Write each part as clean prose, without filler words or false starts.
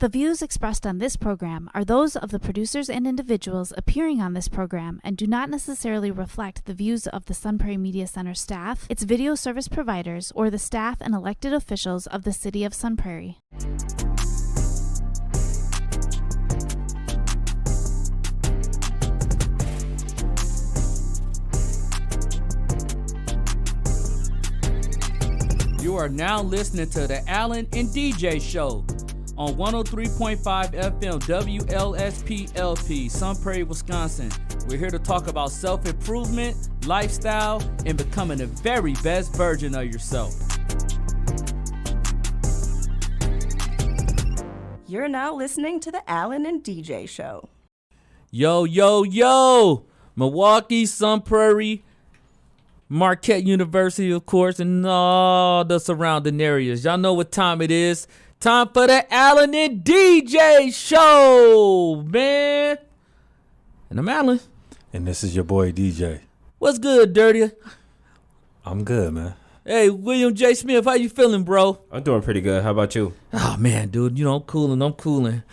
The views expressed on this program are those of the producers and individuals appearing on this program and do not necessarily reflect the views of the Sun Prairie Media Center staff, its video service providers, or the staff and elected officials of the City of Sun Prairie. You are now listening to the Allen and DJ Show on 103.5 FM WLSP-LP, Sun Prairie, Wisconsin. We're here to talk about self-improvement, lifestyle, and becoming the very best version of yourself. You're now listening to the Allen and DJ Show. Yo, yo, yo! Milwaukee, Sun Prairie, Marquette University, of course, and all the surrounding areas. Y'all know what time it is. Time for the Allen and DJ Show, man. And I'm Allen. And this is your boy, DJ. What's good, Dirty? I'm good, man. Hey, William J. Smith, how you feeling, bro? I'm doing pretty good. How about you? Oh, man, dude, you know, I'm cooling.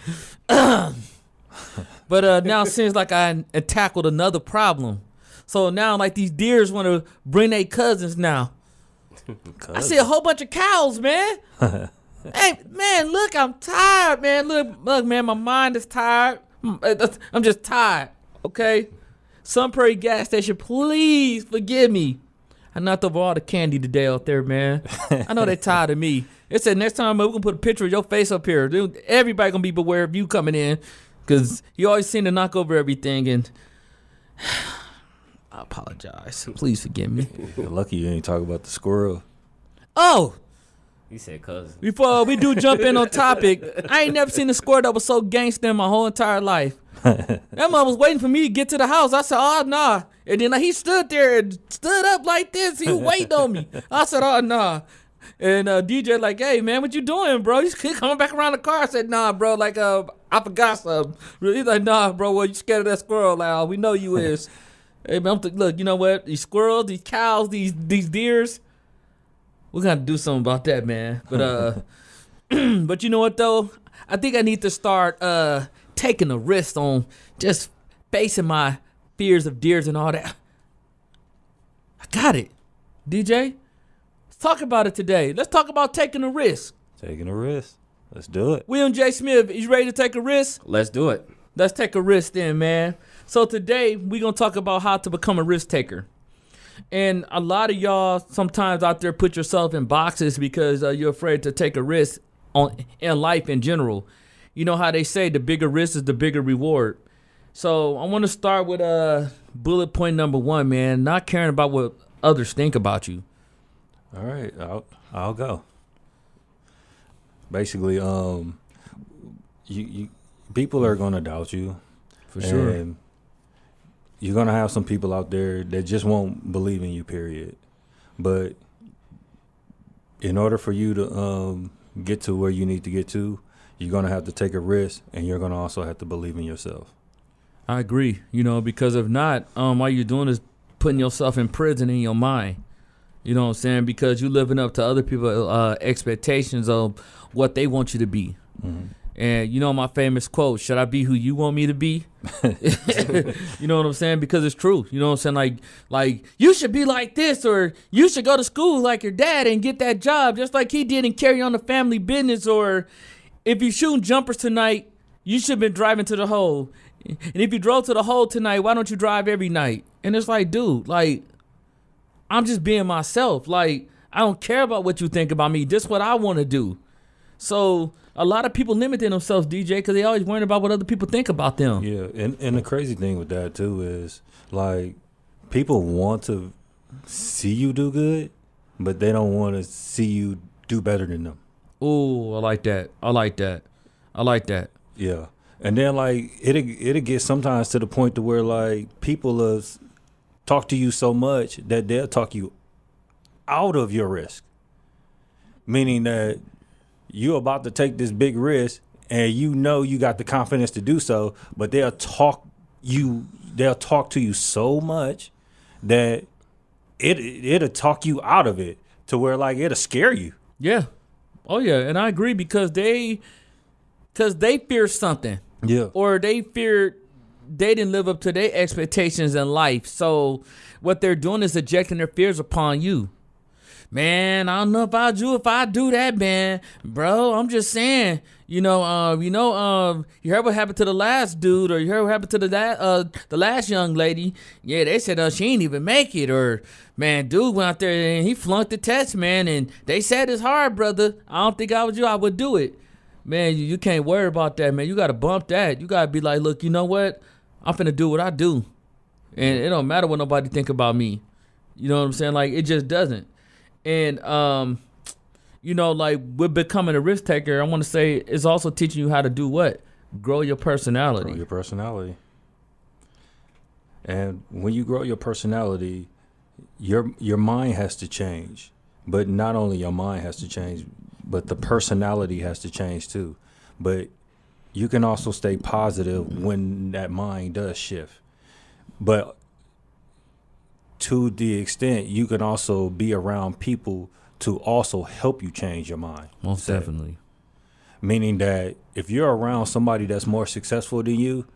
But now it seems like I tackled another problem. So now, like, these deers want to bring their cousins now. I see a whole bunch of cows, man. Hey, man, look, I'm tired, man. Look, man, my mind is tired. I'm just tired, okay? Sun Prairie gas station, please forgive me. I knocked over all the candy today out there, man. I know they're tired of me. It said next time we're going to put a picture of your face up here. Dude, everybody going to be beware of you coming in because you always seem to knock over everything, and I apologize. Please forgive me. You're lucky you ain't talking about the squirrel. Oh! He said cousin. Before we do jump in on topic, I ain't never seen a squirrel that was so gangster in my whole entire life. That mom was waiting for me to get to the house. I said, oh, nah. And then he stood there and stood up like this. He was waiting on me. I said, oh, nah. And DJ like, hey, man, what you doing, bro? He's coming back around the car. I said, nah, bro, like, I forgot something. He's like, nah, bro, well, you scared of that squirrel, Al. We know you is. Hey, man, look, you know what? These squirrels, these cows, these deers, we're going to do something about that, man. But but you know what, though? I think I need to start taking a risk on just facing my fears of deers and all that. I got it. DJ, let's talk about it today. Let's talk about taking a risk. Taking a risk. Let's do it. William J. Smith, you ready to take a risk? Let's do it. Let's take a risk then, man. So today, we're going to talk about how to become a risk taker. And a lot of y'all sometimes out there put yourself in boxes because you're afraid to take a risk in life in general. You know how they say the bigger risk is the bigger reward. So I want to start with bullet point number 1, man. Not caring about what others think about you. All right, I'll go. Basically, you people are gonna doubt you. For sure. And you're going to have some people out there that just won't believe in you, period. But in order for you to get to where you need to get to, you're going to have to take a risk, and you're going to also have to believe in yourself. I agree, because if not, all you're doing is putting yourself in prison in your mind. You know what I'm saying? Because you're living up to other people's expectations of what they want you to be. Mm-hmm. And you know my famous quote, should I be who you want me to be? You know what I'm saying? Because it's true. You know what I'm saying? Like you should be like this, or you should go to school like your dad and get that job just like he did and carry on the family business. Or if you're shooting jumpers tonight, you should have been driving to the hole. And if you drove to the hole tonight, why don't you drive every night? And it's like, dude, like, I'm just being myself. Like, I don't care about what you think about me. This is what I want to do. So a lot of people limiting themselves, DJ, because they always worrying about what other people think about them. Yeah, and the crazy thing with that, too, is, like, people want to see you do good, but they don't want to see you do better than them. Ooh, I like that. Yeah. And then, like, it'll get sometimes to the point to where, like, people talk to you so much that they'll talk you out of your risk. Meaning that you're about to take this big risk and you know you got the confidence to do so, but they'll talk to you so much that it'll talk you out of it to where, like, it'll scare you. Yeah. Oh, yeah. And I agree because they because they fear something. Yeah. Or they feared they didn't live up to their expectations in life. So what they're doing is ejecting their fears upon you. Man, I don't know if I do that, man. Bro, I'm just saying, you heard what happened to the last dude, or you heard what happened to the last young lady. Yeah, they said she ain't even make it, or man, dude went out there and he flunked the test, man, and they said it's hard, brother. I don't think I would do it. Man, you can't worry about that, man. You got to bump that. You got to be like, look, you know what? I'm finna do what I do. And it don't matter what nobody think about me. You know what I'm saying? Like, it just doesn't. And, like, with becoming a risk taker, I want to say it's also teaching you how to do what? Grow your personality. Grow your personality. And when you grow your personality, your mind has to change. But not only your mind has to change, but the personality has to change too. But you can also stay positive when that mind does shift. But to the extent you can also be around people to also help you change your mind. Most definitely. Meaning that if you're around somebody that's more successful than you,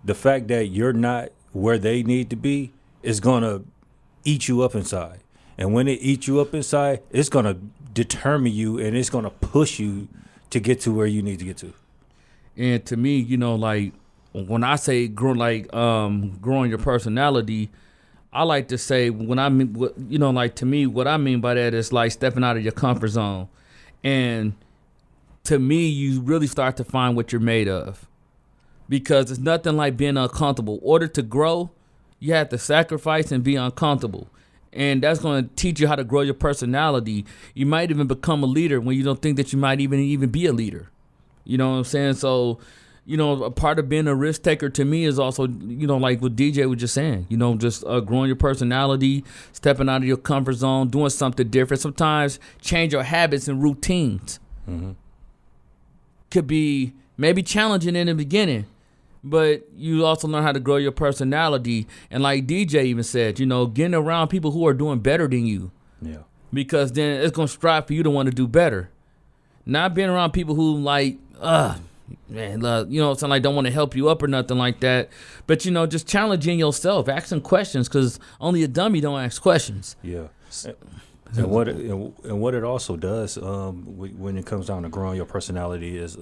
the fact that you're not where they need to be is going to eat you up inside. And when it eats you up inside, it's going to determine you and it's going to push you to get to where you need to get to. And to me, like when I say growing your personality, I like to say to me, what I mean by that is like stepping out of your comfort zone. And to me, you really start to find what you're made of, because it's nothing like being uncomfortable. In order to grow, you have to sacrifice and be uncomfortable. And that's going to teach you how to grow your personality. You might even become a leader when you don't think that you might even be a leader. You know what I'm saying? So, a part of being a risk taker to me is also, like what DJ was just saying, just growing your personality, stepping out of your comfort zone, doing something different. Sometimes change your habits and routines. Mm-hmm. Could be maybe challenging in the beginning, but you also learn how to grow your personality. And like DJ even said, getting around people who are doing better than you. Yeah. Because then it's going to strive for you to want to do better. Not being around people who like, man, something like don't want to help you up or nothing like that. But, just challenging yourself, asking questions, because only a dummy don't ask questions. Yeah. And what it also does when it comes down to growing your personality is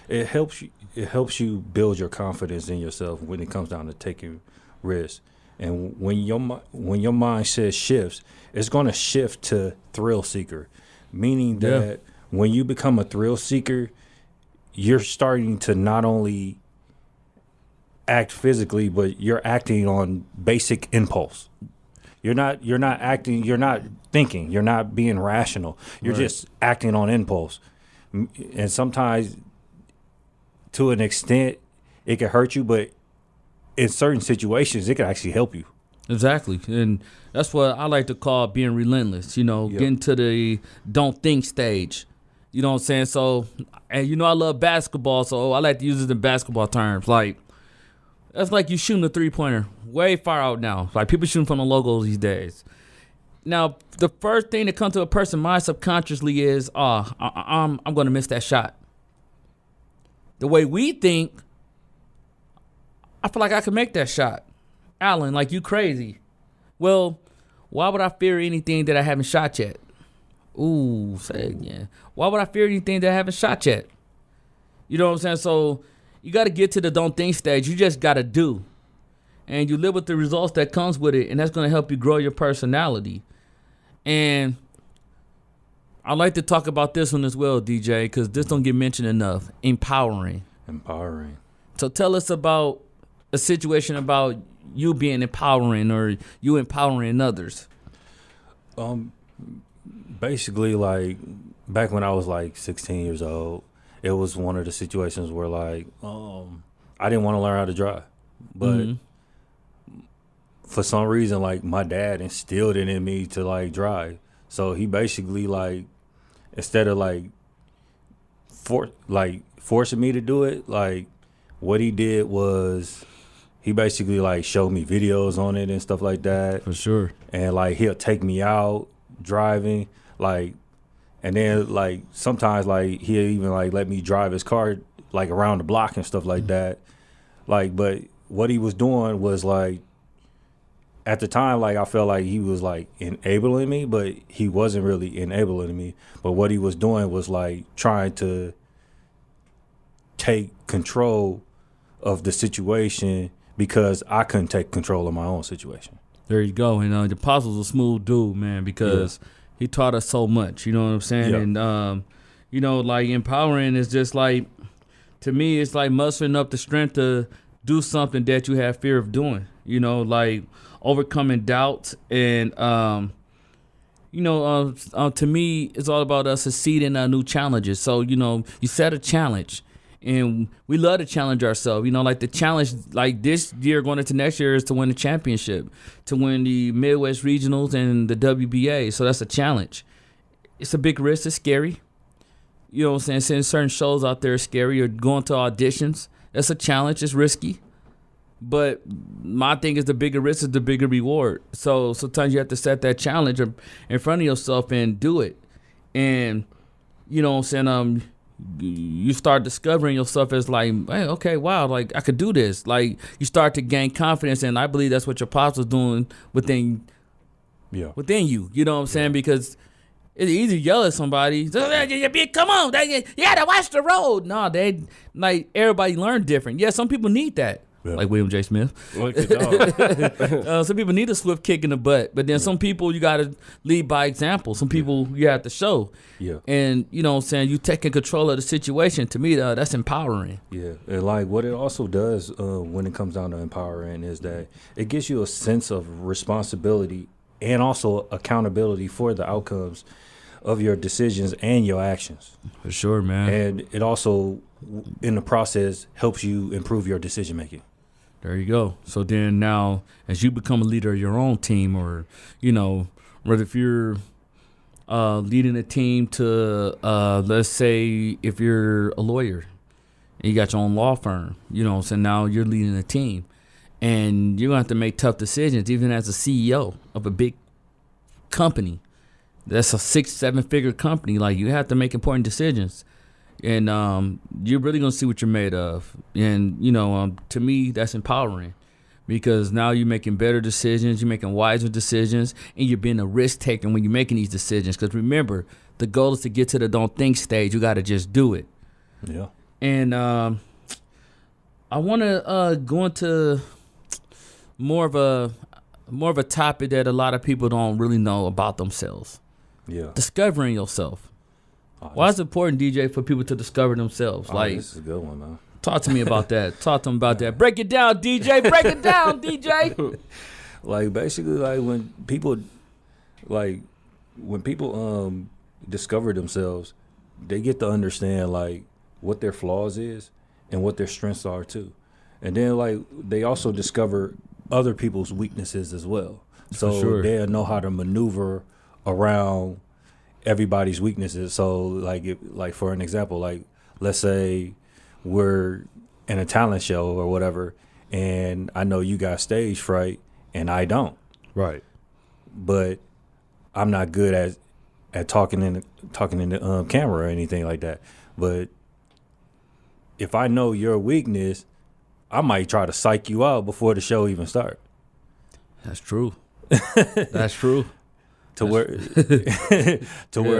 it helps you build your confidence in yourself when it comes down to taking risks. And when your mindset shifts, it's going to shift to thrill seeker, meaning that when you become a thrill seeker, you're starting to not only act physically, but you're acting on basic impulse. You're not acting, you're not thinking, you're not being rational. You're just acting on impulse. And sometimes to an extent it can hurt you, but in certain situations it can actually help you. Exactly. And that's what I like to call being relentless, getting to the don't think stage. You know what I'm saying? So, and I love basketball, so I like to use it in basketball terms. Like, that's like you shooting a three-pointer way far out now. Like, people shooting from the logos these days. Now, the first thing that comes to a person's mind subconsciously is, I'm going to miss that shot. The way we think, I feel like I can make that shot. Alan, like, you crazy. Well, why would I fear anything that I haven't shot yet? Ooh, say it again. Why would I fear anything that I haven't shot yet? You know what I'm saying? So you got to get to the don't think stage. You just got to do. And you live with the results that comes with it. And that's going to help you grow your personality. And I like to talk about this one as well, DJ, because this don't get mentioned enough. Empowering. So tell us about a situation about you being empowering or you empowering others. Basically, like, back when I was like 16 years old, it was one of the situations where like I didn't want to learn how to drive, but for some reason, like, my dad instilled it in me to like drive. So he basically, like, instead of like forcing me to do it, like, what he did was he basically like showed me videos on it and stuff like that. For sure. And like he'll take me out driving. Like, and then like sometimes like he'll even like let me drive his car like around the block and stuff like that. Like, but what he was doing was like, at the time, like I felt like he was like enabling me, but he wasn't really enabling me. But what he was doing was like trying to take control of the situation because I couldn't take control of my own situation. There you go. And the Apostle's a smooth dude, man, because he taught us so much. You know what I'm saying? Yeah. And like empowering is just like, to me, it's like mustering up the strength to do something that you have fear of doing. Like overcoming doubts and to me, it's all about us succeeding in new challenges. So you set a challenge. And we love to challenge ourselves. Like the challenge, like this year going into next year, is to win the championship, to win the Midwest Regionals and the WBA. So that's a challenge. It's a big risk. It's scary. You know what I'm saying? Seeing certain shows out there is scary. Or going to auditions, that's a challenge. It's risky. But my thing is the bigger risk is the bigger reward. So sometimes you have to set that challenge in front of yourself and do it. And, you know what I'm saying, you start discovering yourself as like, hey, okay, wow, like I could do this. Like you start to gain confidence, and I believe that's what your Apostle's doing within you. You know what I'm saying? Because it's easy to yell at somebody. Come on, you gotta watch the road. No, they like everybody learn different. Yeah, some people need that. Yeah. Like William J. Smith. Some people need a swift kick in the butt, but then some people you got to lead by example. Some people you have to show. Yeah. And, you know what I'm saying, you taking control of the situation. To me, that's empowering. Yeah. And like what it also does when it comes down to empowering is that it gives you a sense of responsibility and also accountability for the outcomes of your decisions and your actions. For sure, man. And it also, in the process, helps you improve your decision making. There you go. So then now, as you become a leader of your own team, or, you know, whether if you're leading a team to, let's say, if you're a lawyer and you got your own law firm, you know, so now you're leading a team and you're going to have to make tough decisions, even as a CEO of a big company. That's a 6-7 figure company. Like, you have to make important decisions. And you're really going to see what you're made of. And, you know, to me, that's empowering because now you're making better decisions, you're making wiser decisions, and you're being a risk taker when you're making these decisions. Because remember, the goal is to get to the don't think stage. You got to just do it. Yeah. And I want to go into more of a topic that a lot of people don't really know about themselves. Yeah. Discovering yourself. Why is it important, DJ, for people to discover themselves? Like, this is a good one, man. Talk to me about that. Talk to them about that. Break it down, DJ. Break it down, DJ. Like, basically, like when people discover themselves, they get to understand like what their flaws is and what their strengths are too, and then like they also discover other people's weaknesses as well. So sure. They'll know how to maneuver around everybody's weaknesses. So like for an example, like let's say we're in a talent show or whatever, and I know you got stage fright and I don't. Right. But I'm not good at talking in the camera or anything like that. But if I know your weakness, I might try to psych you out before the show even starts. That's true. That's true. Where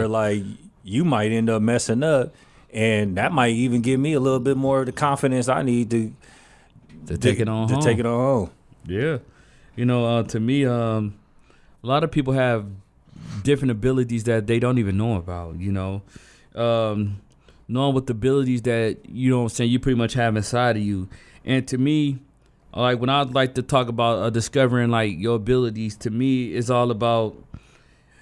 like you might end up messing up, and that might even give me a little bit more of the confidence I need to take it on home. Yeah. You know, to me, a lot of people have different abilities that they don't even know about, you know. Knowing what the abilities that, you know what I'm saying, you pretty much have inside of you. And to me, like when I'd like to talk about discovering like your abilities, to me, it's all about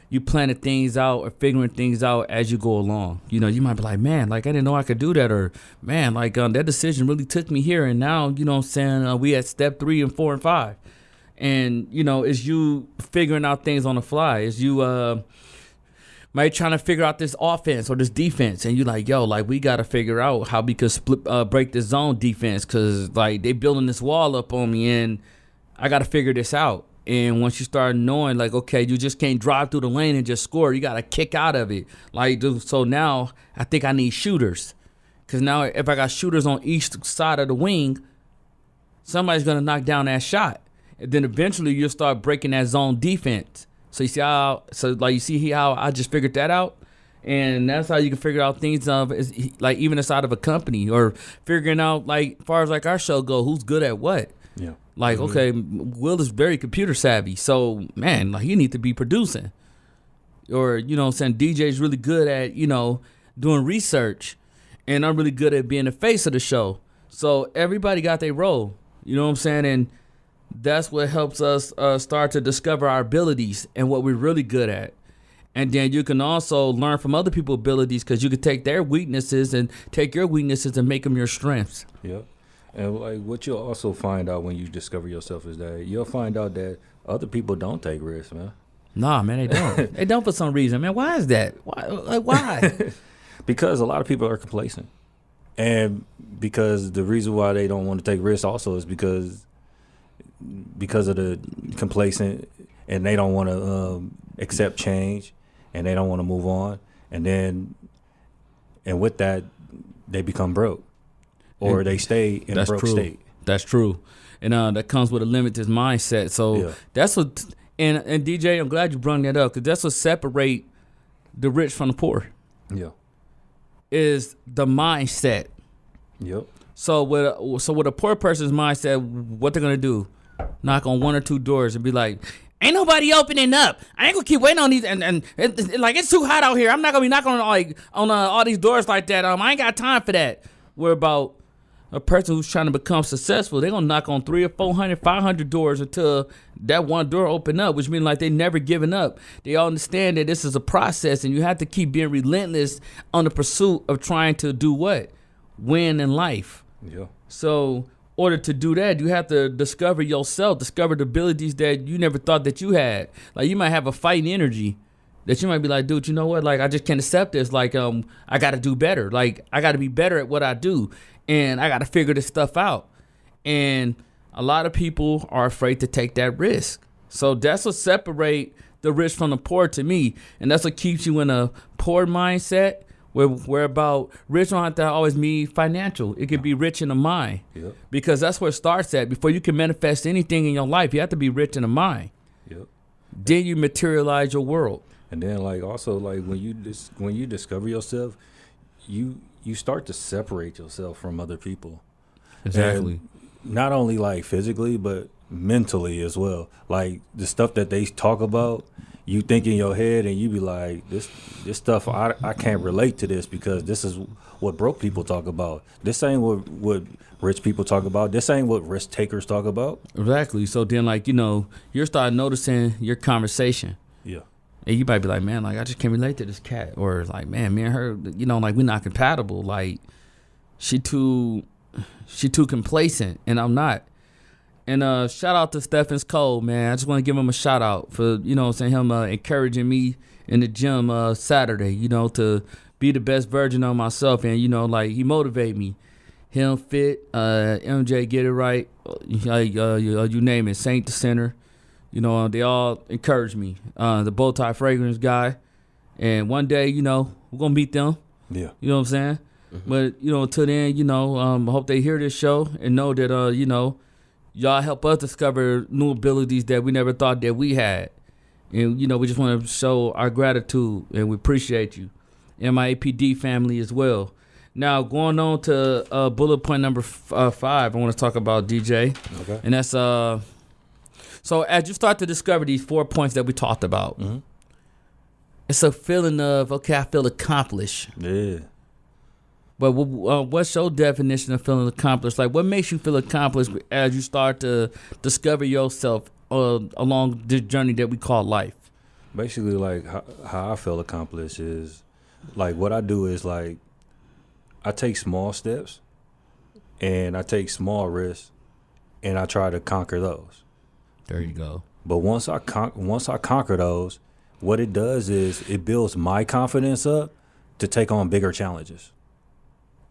you planning things out or figuring things out as you go along. You know, you might be like, man, like I didn't know I could do that, or man, like that decision really took me here, and now, you know what I'm saying, we at step 3 and 4 and 5. And, you know, it's you figuring out things on the fly. It's you might trying to figure out this offense or this defense, and you like, yo, like we got to figure out how we could break this zone defense, because like they building this wall up on me and I got to figure this out. And once you start knowing, like, okay, you just can't drive through the lane and just score. You got to kick out of it. Like, so now I think I need shooters, Because now if I got shooters on each side of the wing, somebody's going to knock down that shot. And then eventually you'll start breaking that zone defense. So you see how I just figured that out? And that's how you can figure out things like even inside of a company, or figuring out like as far as like our show go, who's good at what. Yeah. Like, okay, Will is very computer savvy. So, man, like, he need to be producing. Or, you know what I'm saying, DJ's really good at, you know, doing research. And I'm really good at being the face of the show. So everybody got their role. You know what I'm saying? And that's what helps us start to discover our abilities and what we're really good at. And then you can also learn from other people's abilities, because you can take their weaknesses and take your weaknesses and make them your strengths. Yep. And like what you'll also find out when you discover yourself is that you'll find out that other people don't take risks, man. Nah, man, they don't. They don't for some reason, man. Why is that? Why? Because a lot of people are complacent. And because the reason why they don't want to take risks also is because of the complacent, and they don't want to accept change, and they don't want to move on. And with that, they become broke. Or they stay in a broke state. That's true. And that comes with a limited mindset. So that's what, and DJ, I'm glad you brought that up, because that's what separate the rich from the poor. Yeah. Is the mindset. Yep. So with a poor person's mindset, what they're gonna do? Knock on one or two doors and be like, ain't nobody opening up. I ain't gonna keep waiting on these, and like, it's too hot out here. I'm not gonna be knocking on all these doors like that. I ain't got time for that. We're about a person who's trying to become successful. They're going to knock on 300 or 400, 500 doors until that one door open up, which means like they never giving up. They all understand that this is a process, and you have to keep being relentless on the pursuit of trying to do what? Win in life. Yeah. So in order to do that, you have to discover yourself, discover the abilities that you never thought that you had. Like, you might have a fighting energy that you might be like, dude, you know what? Like, I just can't accept this. Like, I got to do better. Like, I got to be better at what I do. And I got to figure this stuff out. And a lot of people are afraid to take that risk. So that's what separates the rich from the poor to me. And that's what keeps you in a poor mindset, where about rich don't have to always mean financial. It could be rich in the mind. Yep. Because that's where it starts at. Before you can manifest anything in your life, you have to be rich in the mind. Yep. Then you materialize your world. And then like also like when you discover yourself, you start to separate yourself from other people. Exactly. And not only like physically, but mentally as well. Like the stuff that they talk about, you think in your head, and you be like, this stuff, I can't relate to this, because this is what broke people talk about. This ain't what rich people talk about. This ain't what risk takers talk about. Exactly. So then, like, you know, you're starting noticing your conversation. Yeah. And you might be like, man, like, I just can't relate to this cat. Or like, man, me and her, you know, like, we're not compatible. Like, she too complacent, and I'm not. And shout out to Stephens Cole, man. I just want to give him a shout out for, you know, saying him encouraging me in the gym Saturday, you know, to be the best version of myself. And, you know, like, he motivate me. Him Fit, MJ Get It Right, you name it, Saint the Center. You know, they all encourage me. The Bowtie Fragrance guy. And one day, you know, we're going to beat them. Yeah. You know what I'm saying? Mm-hmm. But, you know, until then, you know, I hope they hear this show and know that, you know, y'all help us discover new abilities that we never thought that we had. And, you know, we just want to show our gratitude, and we appreciate you. And my APD family as well. Now, going on to bullet point number 5, I want to talk about DJ. Okay. And that's... So as you start to discover these 4 points that we talked about, mm-hmm. It's a feeling of, okay, I feel accomplished. Yeah. But what's your definition of feeling accomplished? Like, what makes you feel accomplished as you start to discover yourself along this journey that we call life? Basically, like, how I feel accomplished is, like, what I do is, like, I take small steps, and I take small risks, and I try to conquer those. There you go. But once I conquer those, what it does is it builds my confidence up to take on bigger challenges.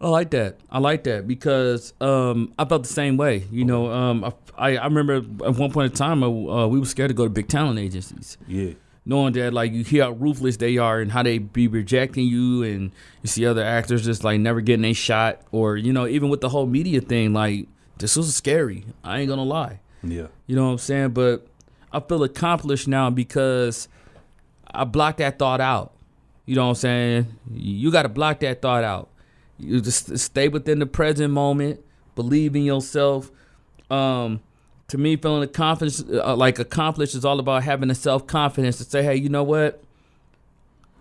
I like that because I felt the same way. You know, I remember at one point in time we were scared to go to big talent agencies. Yeah. knowing that like you hear how ruthless they are and how they be rejecting you, and you see other actors just like never getting a shot, or even with the whole media thing, like this was scary. I ain't gonna lie. Yeah. You know what I'm saying? But I feel accomplished now because I blocked that thought out. You know what I'm saying? You got to block that thought out. You just stay within the present moment, believe in yourself. To me, feeling accomplished is all about having the self-confidence to say, hey, you know what?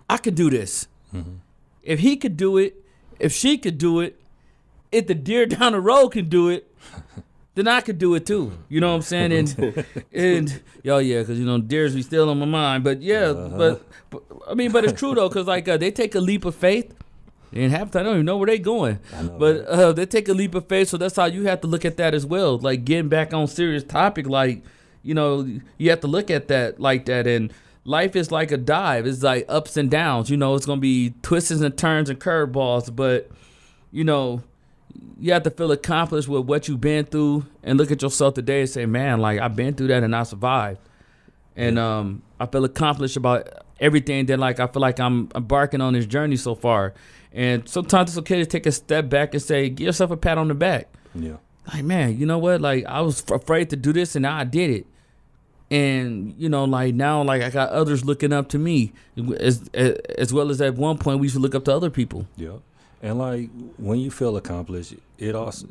I could do this. Mm-hmm. If he could do it, if she could do it, if the deer down the road can do it, then I could do it too. You know what I'm saying? And yeah, because deers be still on my mind. But yeah, but it's true though, because like they take a leap of faith. And half the time, I don't even know where they going. But they take a leap of faith, so that's how you have to look at that as well. Like getting back on serious topic, like, you have to look at that like that. And life is like a dive. It's like ups and downs. It's going to be twists and turns and curveballs. But, you have to feel accomplished with what you've been through and look at yourself today and say, man, like I've been through that and I survived. And I feel accomplished about everything that like I feel like I'm embarking on this journey so far. And sometimes it's okay to take a step back and say, give yourself a pat on the back. Yeah. Like, man, you know what? Like, I was afraid to do this, and now I did it. And, like, now, like, I got others looking up to me. As well as at one point, we used to look up to other people. Yeah. And, like, when you feel accomplished, it also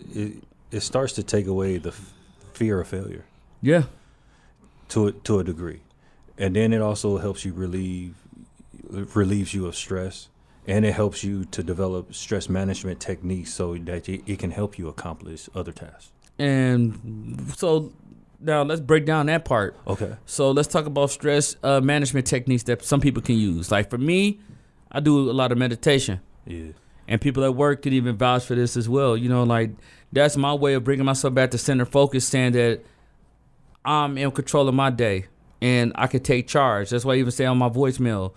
it starts to take away the fear of failure. Yeah. To a degree. And then it also helps you relieves you of stress. And it helps you to develop stress management techniques so that it can help you accomplish other tasks. And so now let's break down that part. Okay. So let's talk about stress management techniques that some people can use. Like for me, I do a lot of meditation. Yeah. And people at work can even vouch for this as well. Like that's my way of bringing myself back to center focus, saying that I'm in control of my day and I can take charge. That's why I even say on my voicemail,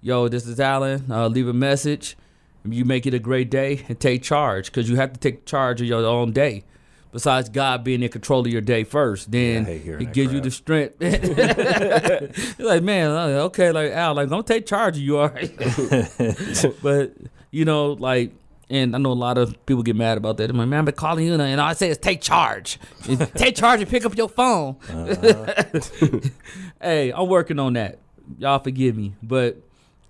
yo, this is Alan. Leave a message. You make it a great day and take charge, because you have to take charge of your own day. Besides God being in control of your day first, then it gives you the strength. You're like, man, okay, like Al, like don't take charge of you, all right? But like, and I know a lot of people get mad about that. I'm like, man, I've been calling you, and all I say is take charge. Take charge and pick up your phone. Hey, I'm working on that. Y'all forgive me, but.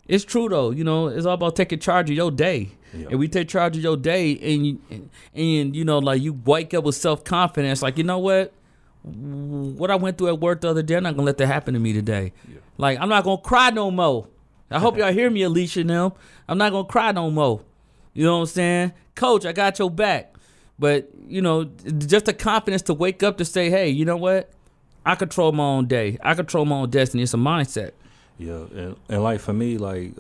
It's true though, it's all about taking charge of your day. Yep. And we take charge of your day, and like you wake up with self-confidence, like, you know what I went through at work the other day, I'm not gonna let that happen to me today. Yeah. Like, I'm not gonna cry no more. I hope y'all hear me, Alicia and them. I'm not gonna cry no more. You know what I'm saying? Coach, I got your back. But, just the confidence to wake up to say, hey, you know what? I control my own day. I control my own destiny. It's a mindset. Yeah, and like for me, like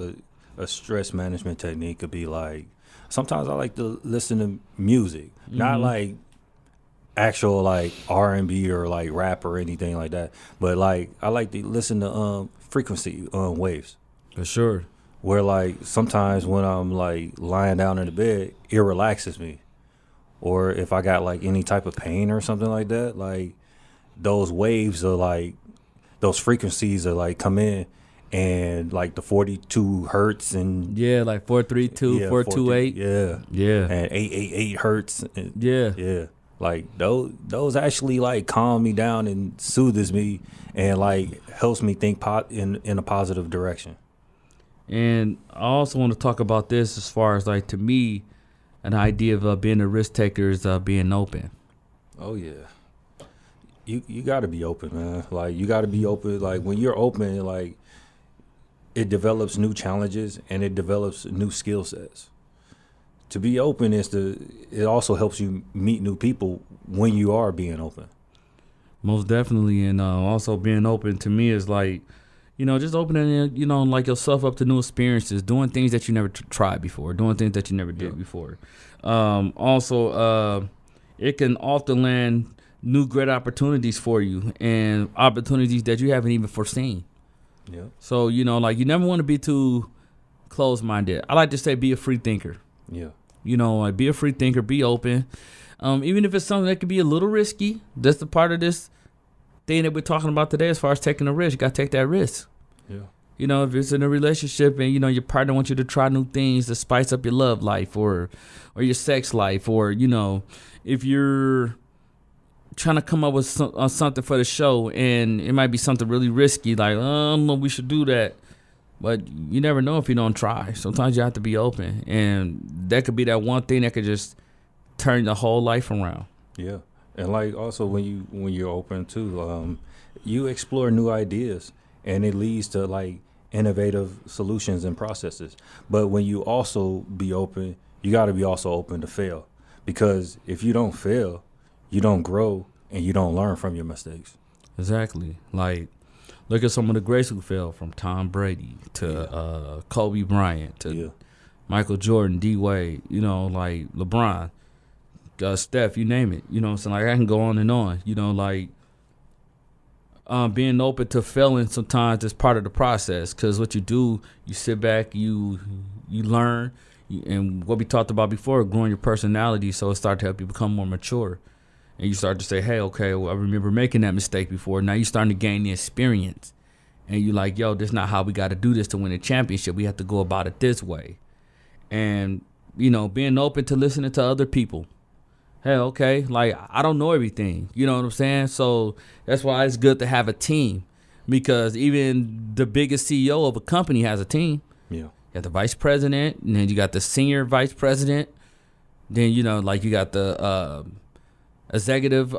a stress management technique could be like, sometimes I like to listen to music, not like actual like R&B or like rap or anything like that, but like I like to listen to frequency waves. For sure. Where like sometimes when I'm like lying down in the bed, it relaxes me, or if I got like any type of pain or something like that, like those waves are like those frequencies are like come in. And like the 42 hertz and like 432, 428, and 888 hertz, like those actually like calm me down and soothes me and like helps me think in a positive direction. And I also want to talk about this as far as like, to me, an idea of being a risk taker is being open. Oh yeah, you got to be open, man. Like you got to be open. Like when you're open, like. It develops new challenges and it develops new skill sets. To be open it also helps you meet new people when you are being open. Most definitely. And also being open to me is like, just opening, like yourself up to new experiences, doing things that you never tried before, doing things that you never did before. Also, it can often land new great opportunities for you and opportunities that you haven't even foreseen. Yeah. So, like you never want to be too closed-minded. I like to say be a free thinker. Yeah. Like be a free thinker, be open. Even if it's something that could be a little risky, that's the part of this thing that we're talking about today as far as taking a risk. You got to take that risk. Yeah. You know, if it's in a relationship and, you know, your partner wants you to try new things to spice up your love life or your sex life, or, you know, if you're trying to come up with something for the show and it might be something really risky, like, I don't know, we should do that. But you never know if you don't try. Sometimes you have to be open. And that could be that one thing that could just turn the whole life around. Yeah. And like also when you're open too, you explore new ideas and it leads to like innovative solutions and processes. But when you also be open, you got to be also open to fail, because if you don't fail, you don't grow and you don't learn from your mistakes. Exactly. Like, look at some of the greats who fell, from Tom Brady to Kobe Bryant to Michael Jordan, D Wade, you know, like LeBron, Steph, you name it. You know what I'm saying? Like, I can go on and on. You know, like, being open to failing sometimes is part of the process, because what you do, you sit back, you learn, and what we talked about before, growing your personality, so it starts to help you become more mature. And you start to say, hey, okay, well, I remember making that mistake before. Now you're starting to gain the experience. And you're like, yo, this is not how we got to do this to win a championship. We have to go about it this way. And, you know, being open to listening to other people. Hey, okay, like, I don't know everything. You know what I'm saying? So that's why it's good to have a team. Because even the biggest CEO of a company has a team. Yeah. You got the vice president, and then you got the senior vice president. Then, you know, like, you got the executive,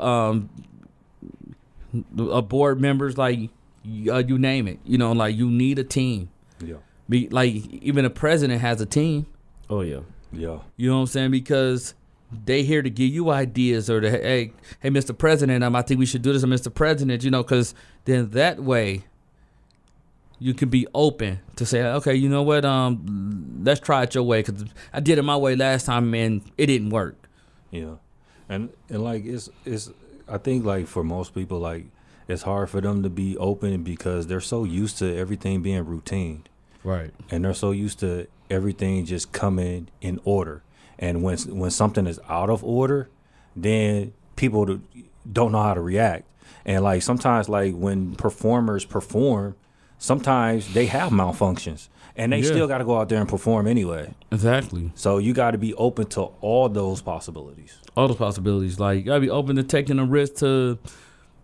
board members, like, you name it. You know, like, you need a team. Yeah. Like, even a president has a team. Oh yeah. Yeah. You know what I'm saying? Because they here to give you ideas, or to, hey, Mr. President, I think we should do this, Mr. President, you know, because then that way you can be open to say, okay, you know what, let's try it your way, because I did it my way last time and it didn't work. Yeah. And like, it's I think, like, for most people, like, it's hard for them to be open because they're so used to everything being routine. Right. And they're so used to everything just coming in order. And when something is out of order, then people don't know how to react. And, like, sometimes, like, when performers perform, sometimes they have malfunctions. And they still got to go out there and perform anyway. Exactly. So you got to be open to all those possibilities. All the possibilities. Like, you got to be open to taking a risk to,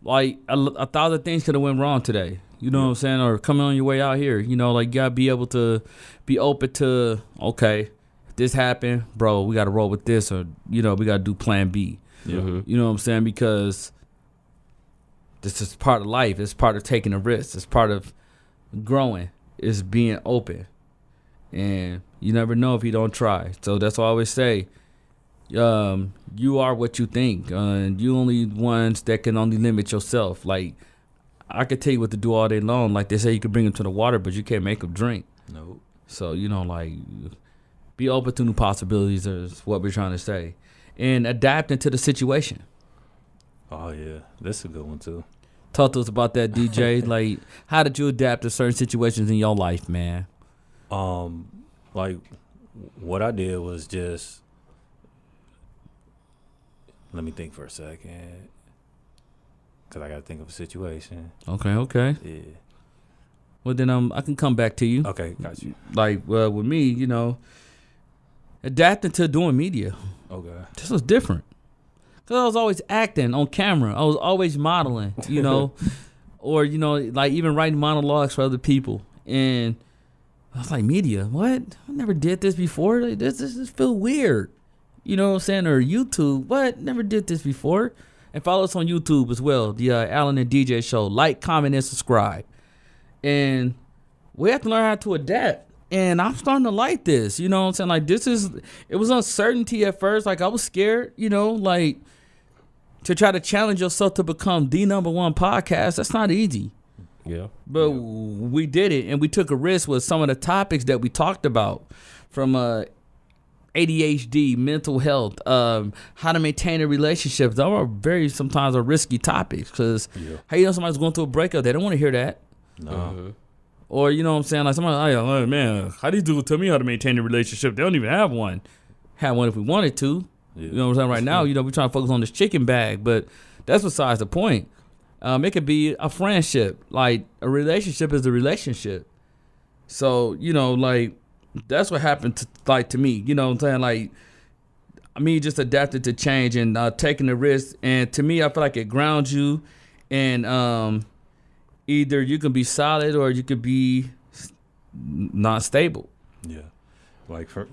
like, a 1,000 things could have went wrong today. You know what I'm saying? Or coming on your way out here. You know, like, you got to be able to be open to, okay, if this happened, bro, we got to roll with this, or, you know, we got to do plan B. Yeah. Mm-hmm. You know what I'm saying? Because this is part of life. It's part of taking a risk. It's part of growing. It's being open. And you never know if you don't try. So that's why I always say, you are what you think. And you only ones that can only limit yourself. Like, I could tell you what to do all day long. Like they say, you can bring them to the water, but you can't make them drink. Nope. So, you know, like, be open to new possibilities is what we're trying to say. And adapting to the situation. Oh, yeah. That's a good one, too. Talk to us about that, DJ. Like, how did you adapt to certain situations in your life, man? Like, what I did was just, let me think for a second, because I got to think of a situation. Okay. Yeah. Well, then I can come back to you. Okay, got you. Like, well, with me, you know, adapting to doing media. Okay. This was different. Because I was always acting on camera. I was always modeling, you know, or, you know, like even writing monologues for other people. And I was like, media, what? I never did this before. Like, this feel weird. You know what I'm saying? Or YouTube, what? Never did this before. And follow us on YouTube as well, the Alan and DJ Show. Like, comment, and subscribe. And we have to learn how to adapt. And I'm starting to like this, you know what I'm saying? Like, it was uncertainty at first. Like, I was scared, you know, like, to try to challenge yourself to become the #1 podcast. That's not easy. Yeah. But we did it, and we took a risk with some of the topics that we talked about, from ADHD, mental health, how to maintain a relationship. Those are sometimes risky topics, because how you know somebody's going through a breakup? They don't want to hear that. No. Mm-hmm. Or, you know what I'm saying? Like, somebody, oh, man, how these dudes tell me how to maintain a relationship? They don't even have one. Have one if we wanted to. Yeah. You know what I'm saying? Right now, you know, we're trying to focus on this chicken bag, but that's besides the point. It could be a friendship. Like a relationship is a relationship. So, like that's what happened to me. You know what I'm saying? Like, just adapted to change and taking the risk. And to me, I feel like it grounds you. And either you can be solid or you could be not stable. Yeah. Like for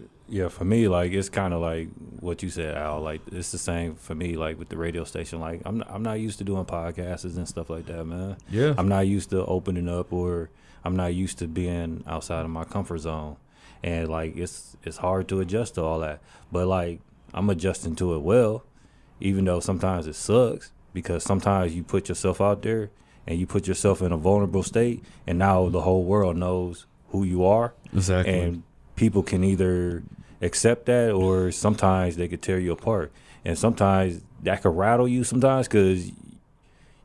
me, like it's kind of like what you said, Al. Like it's the same for me, like with the radio station. Like I'm not used to doing podcasts and stuff like that, man. Yeah. I'm not used to opening up, or I'm not used to being outside of my comfort zone, and like it's hard to adjust to all that. But like I'm adjusting to it well, even though sometimes it sucks because sometimes you put yourself out there and you put yourself in a vulnerable state, and now the whole world knows who you are. Exactly. And people can either accept that, or sometimes they could tear you apart, and sometimes that could rattle you sometimes because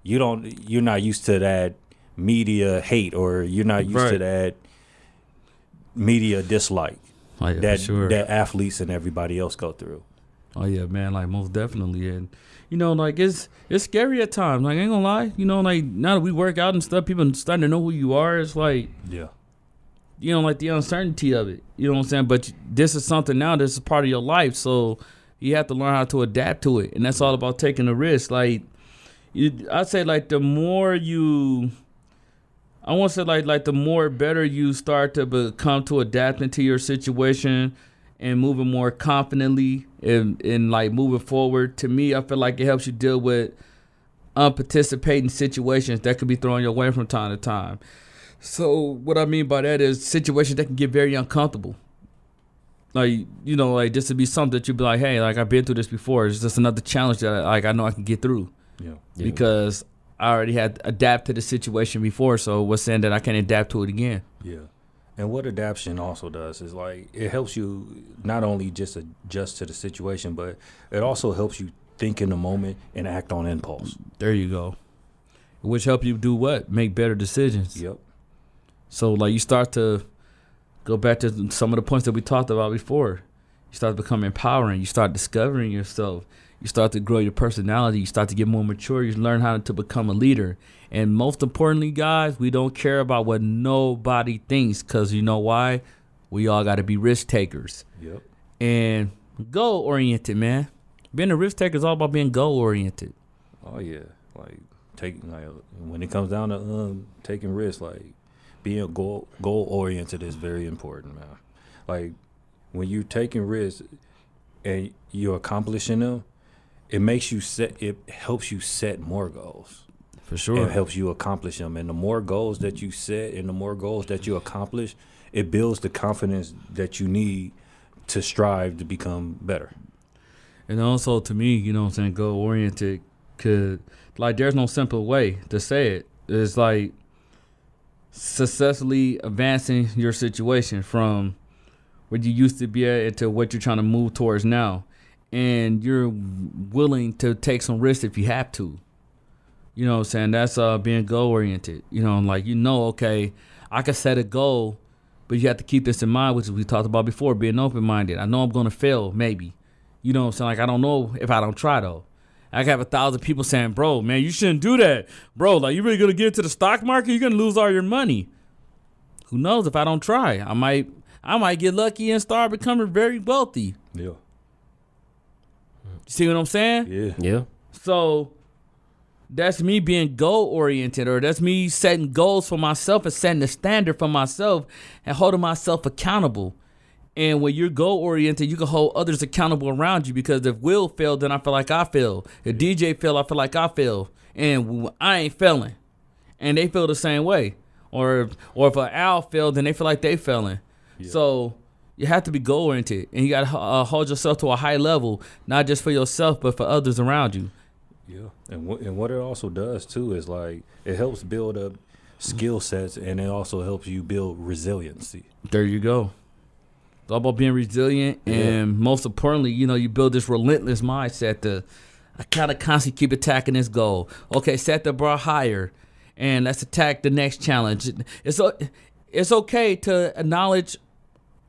you're not used to that media hate, or you're not used to that media dislike that athletes and everybody else go through. Oh yeah, man, like most definitely. And like it's scary at times. Like I ain't gonna lie, like now that we work out and stuff, people starting to know who you are. It's like, yeah, like the uncertainty of it. You know what I'm saying? But this is something now. This is part of your life, so you have to learn how to adapt to it, and that's all about taking a risk. Like I'd say, like the more the more better you start to become to adapting to your situation and moving more confidently and like moving forward. To me, I feel like it helps you deal with unanticipated situations that could be thrown your way from time to time. So what I mean by that is situations that can get very uncomfortable. Like, like this would be something that you'd be like, hey, like I've been through this before. It's just another challenge that I know I can get through. Yeah. Because I already had adapted to the situation before. So what's saying that I can adapt to it again? Yeah. And what adaptation also does is like it helps you not only just adjust to the situation, but it also helps you think in the moment and act on impulse. There you go. Which help you do what? Make better decisions. Yep. So like you start to go back to some of the points that we talked about before. You start to become empowering. You start discovering yourself. You start to grow your personality. You start to get more mature. You learn how to become a leader. And most importantly, guys, we don't care about what nobody thinks, because you know why? We all got to be risk takers. Yep. And goal oriented, man. Being a risk taker is all about being goal oriented. Oh yeah, like when it comes down to taking risks, like being goal oriented is very important, man. Like when you're taking risks and you're accomplishing them, it helps you set more goals. For sure. It helps you accomplish them. And the more goals that you set and the more goals that you accomplish, it builds the confidence that you need to strive to become better. And also to me, what I'm saying, goal oriented, could like there's no simple way to say it. It's like successfully advancing your situation from where you used to be at to what you're trying to move towards now. And you're willing to take some risks if you have to. You know what I'm saying? That's being goal-oriented. Okay, I can set a goal, but you have to keep this in mind, which we talked about before, being open-minded. I know I'm going to fail, maybe. You know what I'm saying? Like, I don't know if I don't try, though. I have 1,000 people saying, bro, man, you shouldn't do that. Bro, like, you really going to get into the stock market? You're going to lose all your money. Who knows if I don't try? I might get lucky and start becoming very wealthy. Yeah. You see what I'm saying? Yeah. Yeah. So that's me being goal oriented, or that's me setting goals for myself and setting the standard for myself and holding myself accountable. And when you're goal oriented, you can hold others accountable around you, because if Will failed, then I feel like I failed. If DJ failed, I feel like I failed. And I ain't failing. And they feel the same way. Or if an Al failed, then they feel like they failing. Yeah. So you have to be goal oriented, and you got to hold yourself to a high level, not just for yourself, but for others around you. Yeah, and what it also does too is like it helps build up skill sets, and it also helps you build resiliency. There you go. It's all about being resilient, and most importantly, you build this relentless mindset I gotta constantly keep attacking this goal. Okay, set the bar higher, and let's attack the next challenge. It's okay to acknowledge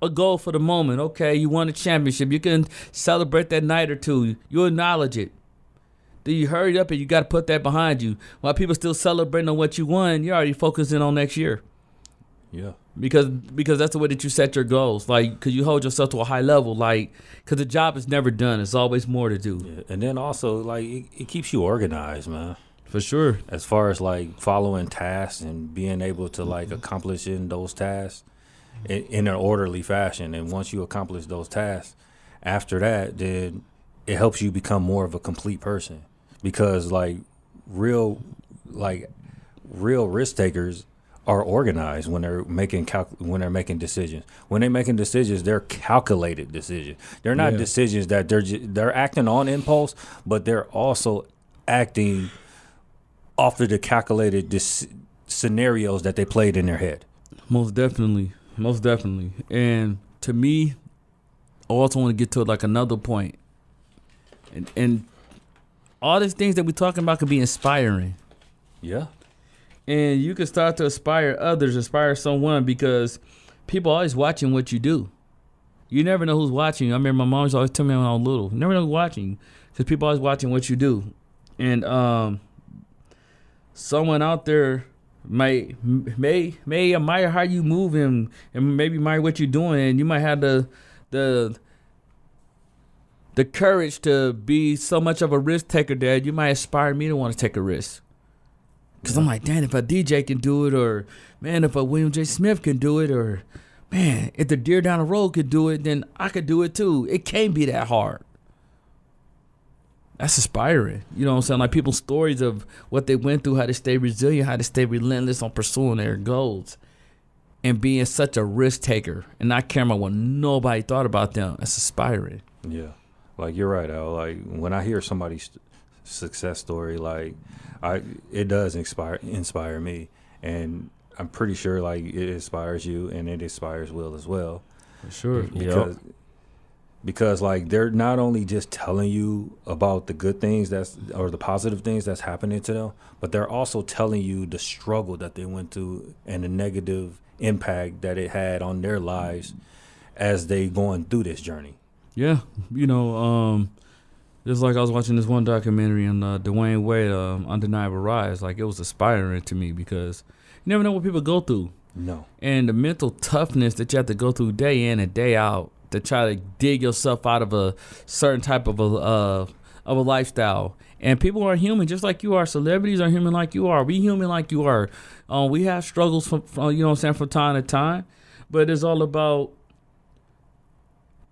a goal for the moment. Okay, you won a championship. You can celebrate that night or two. You acknowledge it. then you hurry up and you got to put that behind you. While people still celebrating on what you won, you're already focusing on next year. Yeah. Because that's the way that you set your goals. Like, because you hold yourself to a high level. Like, because the job is never done. There's always more to do. Yeah. And then also, like, it keeps you organized, man. For sure. As far as, like, following tasks and being able to, like, accomplishing those tasks in an orderly fashion. And once you accomplish those tasks, after that, then it helps you become more of a complete person. Because, like, real risk takers are organized when they're making decisions. When they're making decisions, they're calculated decisions. They're not decisions that they're acting on impulse, but they're also acting off of the calculated scenarios that they played in their head. Most definitely. And to me, I also want to get to like another point. And all these things that we're talking about could be inspiring. Yeah. And you can start to inspire others, inspire someone, because people are always watching what you do. You never know who's watching. I remember my mom always telling me when I was little, you never know who's watching, because people are always watching what you do. And someone out there may admire how you move and maybe admire what you're doing, and you might have the courage to be so much of a risk taker that you might inspire me to want to take a risk. Because I'm like, damn, if a DJ can do it, or, man, if a William J. Smith can do it, or, man, if the deer down the road could do it, then I could do it too. It can't be that hard. That's inspiring. You know what I'm saying? Like people's stories of what they went through, how they stay resilient, how they stay relentless on pursuing their goals, and being such a risk taker and not caring about what nobody thought about them. That's inspiring. Yeah. Like, you're right, Al. Like, when I hear somebody's success story, like, it does inspire me, and I'm pretty sure like it inspires you and it inspires Will as well. For sure. Because like they're not only just telling you about the good things or the positive things that's happening to them, but they're also telling you the struggle that they went through and the negative impact that it had on their lives as they going through this journey. Yeah, just like I was watching this one documentary on Dwayne Wade, Undeniable Rise. Like, it was inspiring to me because you never know what people go through. No. And the mental toughness that you have to go through day in and day out to try to dig yourself out of a certain type of a lifestyle. And people are human just like you are. Celebrities are human like you are. We human like you are. We have struggles from from time to time. But it's all about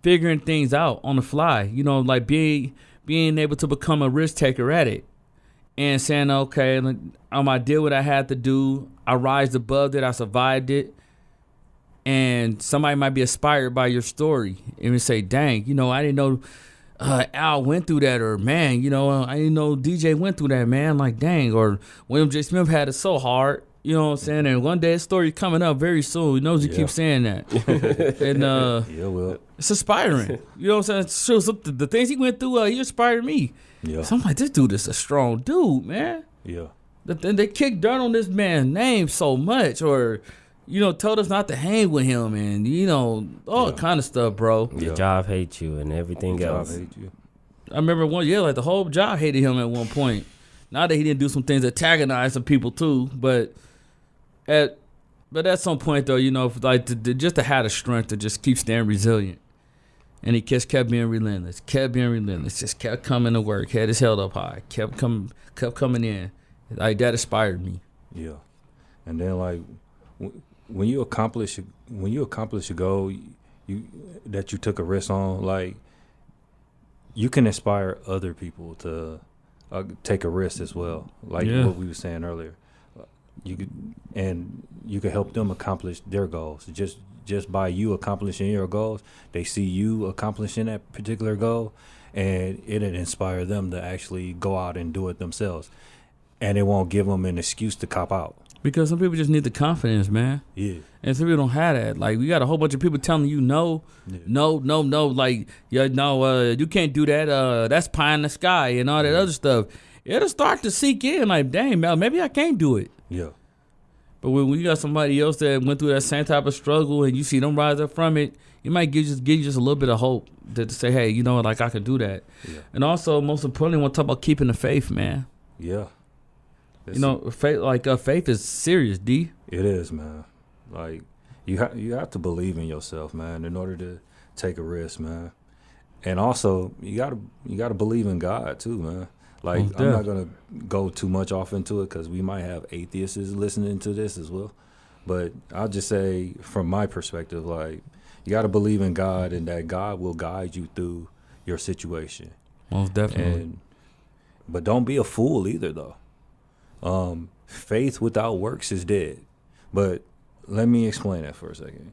figuring things out on the fly. Like being able to become a risk taker at it and saying, okay, I did what I had to do. I rised above it. I survived it. And somebody might be inspired by your story and say, dang, I didn't know Al went through that, or man, I didn't know DJ went through that, man. Like, dang, or William J. Smith had it so hard. You know what I'm saying? And one day his story's coming up very soon. He knows you keep saying that. And yeah, well, it's inspiring. You know what I'm saying? It shows up the things he went through, he inspired me. Yeah. So I'm like, this dude is a strong dude, man. Yeah. They kicked dirt on this man's name so much, or, told us not to hang with him, and, all kind of stuff, bro. The job hates you and everything else. I remember like the whole job hated him at one point. Not that he didn't do some things that antagonized some people too, but at some point though, just to have the strength to just keep staying resilient. And he just kept being relentless, just kept coming to work, had his head up high, kept coming in. Like, that inspired me. Yeah. And then like when you accomplish a goal that you took a risk on, like, you can inspire other people to take a risk as well, like what we were saying earlier. You could help them accomplish their goals. Just by you accomplishing your goals, they see you accomplishing that particular goal, and it'll inspire them to actually go out and do it themselves, and it won't give them an excuse to cop out. Because some people just need the confidence, man. Yeah. And some people don't have that. Like, we got a whole bunch of people telling you no. Like, you can't do that. That's pie in the sky and all that other stuff. It'll start to sink in. Like, dang, man, maybe I can't do it. Yeah. But when you got somebody else that went through that same type of struggle and you see them rise up from it, it might give you just a little bit of hope to say, hey, you know what, like I could do that. Yeah. And also, most importantly, I want to talk about keeping the faith, man. Yeah. You know, faith is serious, D. It is, man. Like you have to believe in yourself, man, in order to take a risk, man. And also, you gotta believe in God too, man. Like I'm not gonna go too much off into it because we might have atheists listening to this as well. But I'll just say, from my perspective, like you gotta believe in God and that God will guide you through your situation. Most definitely. But don't be a fool either, though. Faith without works is dead. But let me explain that for a second.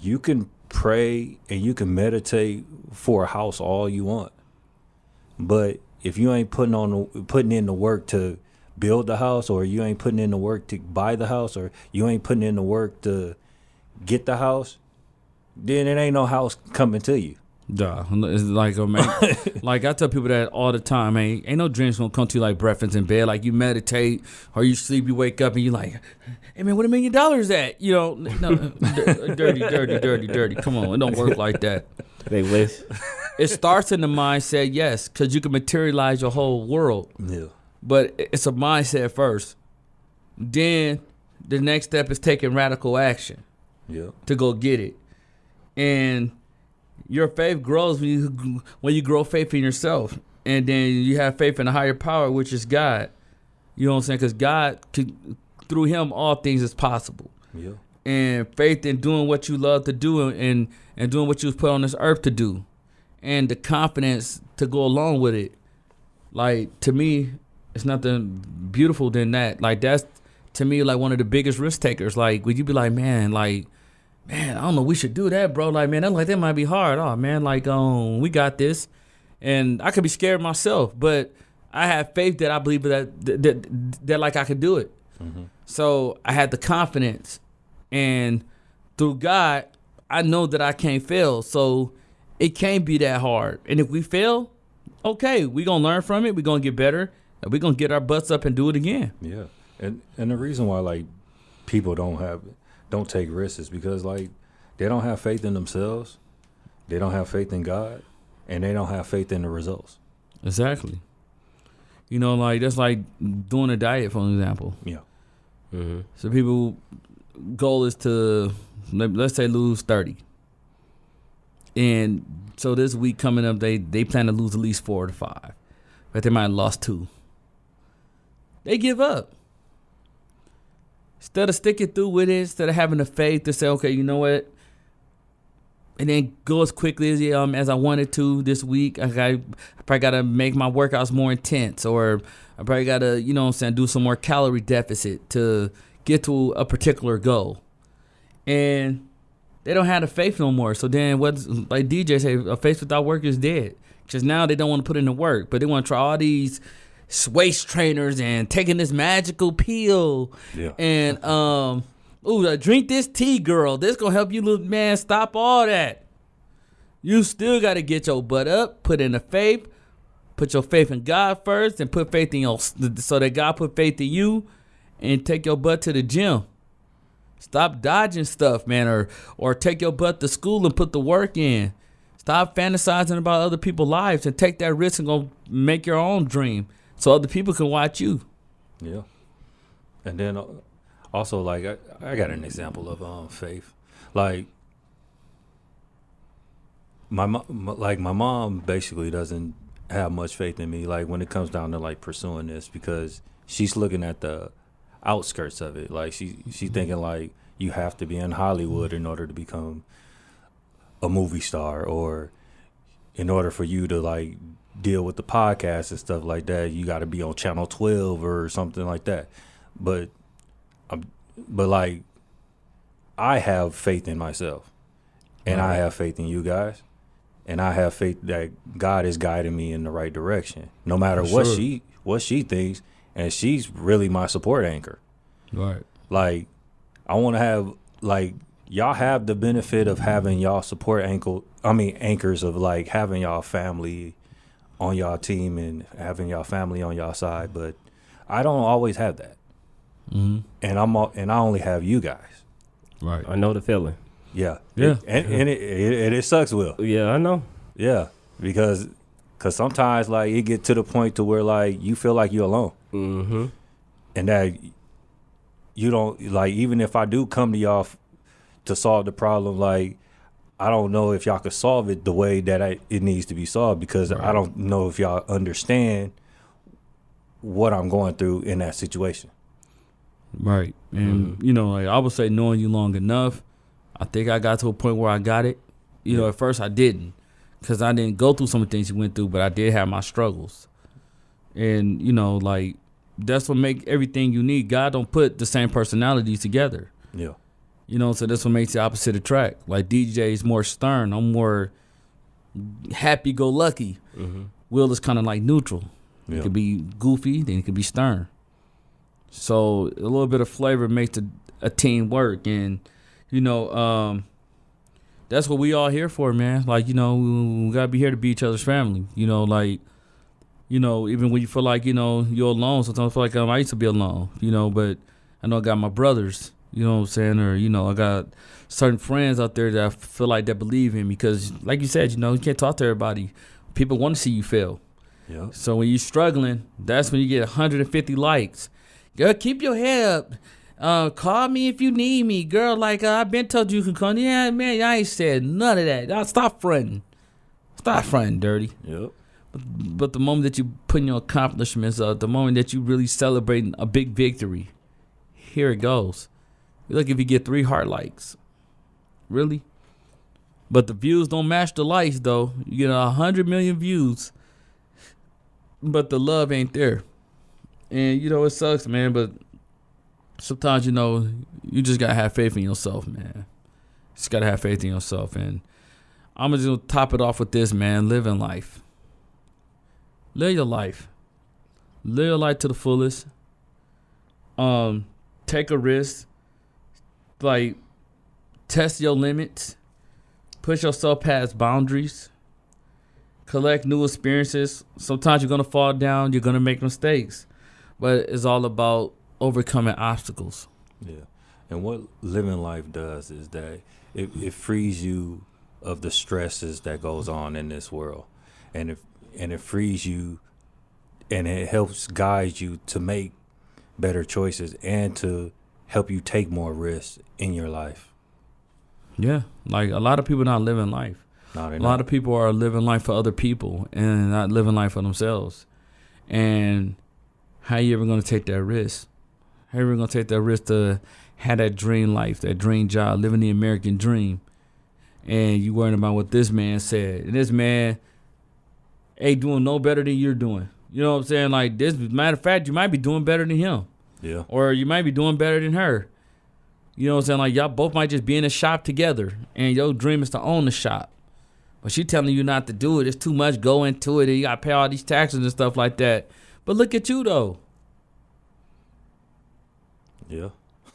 You can pray and you can meditate for a house all you want, but if you ain't putting in the work to build the house, or you ain't putting in the work to buy the house, or you ain't putting in the work to get the house, then it ain't no house coming to you. Duh. It's like, man, like I tell people that all the time, man. Ain't no dreams gonna come to you like breakfast in bed. Like you meditate or you sleep, you wake up and you like, hey man, what $1 million at? You know, no, dirty. Come on, it don't work like that. They wish. It starts in the mindset, yes, because you can materialize your whole world. Yeah. But it's a mindset first. Then the next step is taking radical action. Yeah. To go get it. And your faith grows when you grow faith in yourself, and then you have faith in a higher power, which is God. You know what I'm saying? Because God, through Him, all things is possible. Yeah. And faith in doing what you love to do and doing what you was put on this earth to do, and the confidence to go along with it. Like, to me, it's nothing beautiful than that. Like, that's, to me, like one of the biggest risk takers. Like, would you be like, man, I don't know, we should do that, bro. Like, man, that might be hard. Oh, man, like, we got this. And I could be scared myself, but I have faith that I believe that like I could do it. Mm-hmm. So I had the confidence, and through God, I know that I can't fail. So it can't be that hard. And if we fail, okay, we're going to learn from it. We're going to get better, and we're going to get our butts up and do it again. Yeah. And the reason why, like, people don't take risks is because, like, they don't have faith in themselves, they don't have faith in God, and they don't have faith in the results. Exactly. You know, like, that's like doing a diet, for example. Yeah. Mm-hmm. So people, goal is to, let's say, lose 30. And so this week coming up, they plan to lose at least 4 to 5. But they might have lost 2. They give up. Instead of sticking through with it, instead of having the faith to say, okay, you know what, and then go as quickly as I wanted to this week. I probably got to make my workouts more intense, or I probably got to, you know what I'm saying, do some more calorie deficit to get to a particular goal. And they don't have the faith no more. So then what's, like DJ say, a faith without work is dead. Because now they don't want to put in the work, but they want to try all these waist trainers and taking this magical pill. Yeah. And drink this tea, girl. This gonna help you lose. Man, stop all that. You still got to get your butt up, put in the faith, put your faith in God first, and put faith in so that God put faith in you, and take your butt to the gym. Stop dodging stuff, man, or take your butt to school and put the work in. Stop fantasizing about other people's lives and take that risk and go make your own dream so other people can watch you. Yeah. And then also, like, I got an example of faith. Like, my mom basically doesn't have much faith in me, like, when it comes down to, like, pursuing this, because she's looking at the outskirts of it. Like, she's thinking, like, you have to be in Hollywood in order to become a movie star, or in order for you to, like, deal with the podcast and stuff like that, you got to be on Channel 12 or something like that. But like, I have faith in myself, and I have faith in you guys, and I have faith that God is guiding me in the right direction, no matter what she thinks, and she's really my support anchor. Right. Like, I want to have, like, y'all have the benefit of having y'all support anchors of, like, having y'all family on y'all team and having y'all family on y'all side, but I don't always have that. Mm-hmm. and I only have you guys. Right. I know the feeling. Yeah. Yeah. And it sucks, Will. Yeah, I know. Yeah, because sometimes like it get to the point to where like you feel like you're alone, Mm-hmm. and that you don't like. Even if I do come to y'all to solve the problem, like I don't know if y'all could solve it the way that it needs to be solved, because I don't know if y'all understand what I'm going through in that situation. Right. And, you know, like I would say knowing you long enough, I think I got to a point where I got it. You know, at first I didn't, because I didn't go through some of the things you went through, but I did have my struggles. And, you know, like that's what make everything unique. God don't put the same personalities together. Yeah. You know, so that's what makes the opposite attract. Like DJ is more stern. I'm more happy-go-lucky. Mm-hmm. Will is kind of like neutral. Yeah. It could be goofy, then it could be stern. So a little bit of flavor makes a team work. And, you know, that's what we all here for, man. Like, you know, we got to be here to be each other's family. You know, like, you know, even when you feel like, you know, you're alone, sometimes I feel like I used to be alone, you know, but I know I got my brothers, you know what I'm saying? Or, you know, I got certain friends out there that I feel like that believe in me, because, like you said, you know, you can't talk to everybody. People want to see you fail. Yeah. So when you're struggling, that's when you get 150 likes. Girl, keep your head up. Call me if you need me. Girl, like, I've been told you can call. Yeah, man, I ain't said none of that. Stop fronting. Stop fronting, dirty. Yep. But the moment that you put your accomplishments up, the moment that you really celebrating a big victory, here it goes. Look, if you get 3 heart likes. Really? But the views don't match the likes, though. You get 100 million views, but the love ain't there. And, you know, it sucks, man, but sometimes, you know, you just got to have faith in yourself, man. Just got to have faith in yourself. And I'm just going to top it off with this, man. Living life. Live your life. Live your life to the fullest. Take a risk. Like, test your limits. Push yourself past boundaries. Collect new experiences. Sometimes you're going to fall down. You're going to make mistakes. But it's all about overcoming obstacles. Yeah. And what living life does is that it frees you of the stresses that goes on in this world. And it frees you, and it helps guide you to make better choices and to help you take more risks in your life. Yeah. Like, a lot of people not living life. No, A lot of people are living life for other people and not living life for themselves. And how you ever going to take that risk? How you ever going to take that risk to have that dream life, that dream job, living the American dream? And you worrying about what this man said. And this man ain't doing no better than you're doing. You know what I'm saying? Like, this, matter of fact, you might be doing better than him. Yeah. Or you might be doing better than her. You know what I'm saying? Like, y'all both might just be in a shop together, and your dream is to own the shop. But she telling you not to do it. It's too much. Go into it, and you got to pay all these taxes and stuff like that. But look at you, though. Yeah.